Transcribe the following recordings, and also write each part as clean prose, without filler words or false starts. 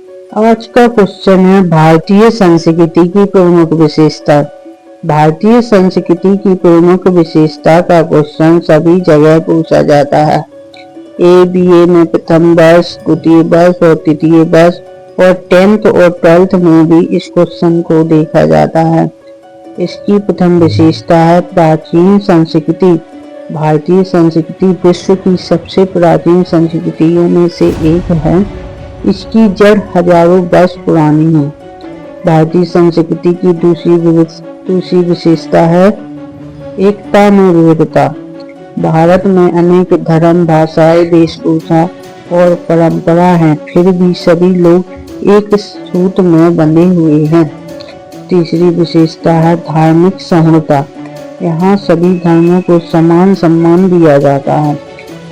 आज का क्वेश्चन है भारतीय संस्कृति की प्रमुख विशेषता। भारतीय संस्कृति की प्रमुख विशेषता का क्वेश्चन सभी जगह पूछा जाता है। बीए में प्रथम वर्ष, द्वितीय वर्ष और तृतीय वर्ष और 10th और 12th में भी इस क्वेश्चन को देखा जाता है। इसकी प्रथम विशेषता है प्राचीन संस्कृति। भारतीय संस्कृति विश्व की सबसे प्राचीन संस्कृतियों में से एक है। इसकी जड़ हजारों वर्ष पुरानी है। भारतीय संस्कृति की दूसरी विशेषता है एकता में विविधता। भारत में अनेक धर्म, भाषाएं, वेशभूषा और परंपरा हैं, फिर भी सभी लोग एक सूत्र में बंधे हुए हैं। तीसरी विशेषता है धार्मिक सहिष्णुता। यहाँ सभी धर्मों को समान सम्मान दिया जाता है।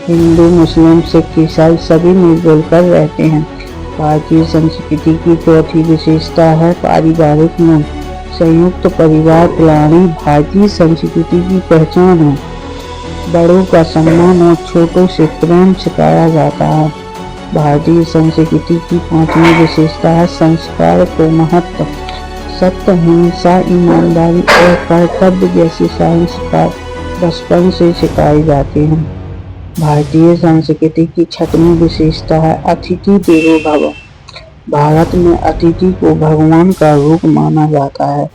हिंदू, मुस्लिम, सिख, ईसाई सभी मिलजुल कर रहते हैं। भारतीय संस्कृति की चौथी विशेषता है पारिवारिक मूल्य। संयुक्त परिवार प्रणाली भारतीय संस्कृति की पहचान है। बड़ों का सम्मान और छोटों से प्रेम सिखाया जाता है। भारतीय संस्कृति की पांचवी विशेषता है संस्कार को महत्व। सत्य, हिंसा, ईमानदारी और कर्तव्य जैसे संस्कार बचपन से सिखाए जाते हैं। भारतीय संस्कृति की छठवीं विशेषता है अतिथि देवो भव। भारत में अतिथि को भगवान का रूप माना जाता है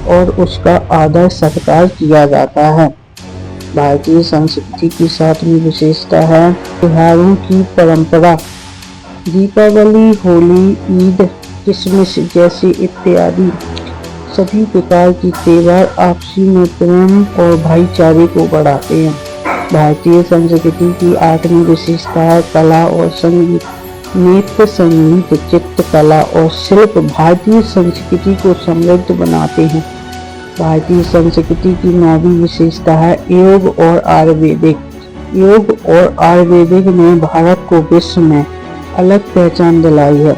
और उसका आदर सत्कार किया जाता है। भारतीय संस्कृति की सातवीं विशेषता है त्योहारों की परंपरा। दीपावली, होली, ईद, क्रिसमस जैसे इत्यादि सभी प्रकार की त्योहार आपसी में प्रेम और भाईचारे को बढ़ाते हैं। भारतीय संस्कृति की आठवीं विशेषता है कला और संगीत। नृत्य, संगीत, चित्रकला और शिल्प भारतीय संस्कृति को समृद्ध बनाते हैं। भारतीय संस्कृति की नौवीं विशेषता है योग और आयुर्वेदिक। योग और आयुर्वेदिक ने भारत को विश्व में अलग पहचान दिलाई है।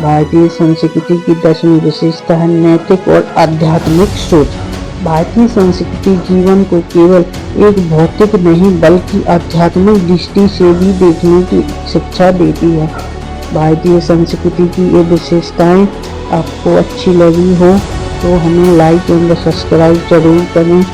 भारतीय संस्कृति की 10वीं विशेषता है नैतिक और आध्यात्मिक सोच। भारतीय संस्कृति जीवन को केवल एक भौतिक नहीं बल्कि आध्यात्मिक दृष्टि से भी देखने की शिक्षा देती है। भारतीय संस्कृति की ये विशेषताएं आपको अच्छी लगी हो तो हमें लाइक एंड सब्सक्राइब जरूर करें।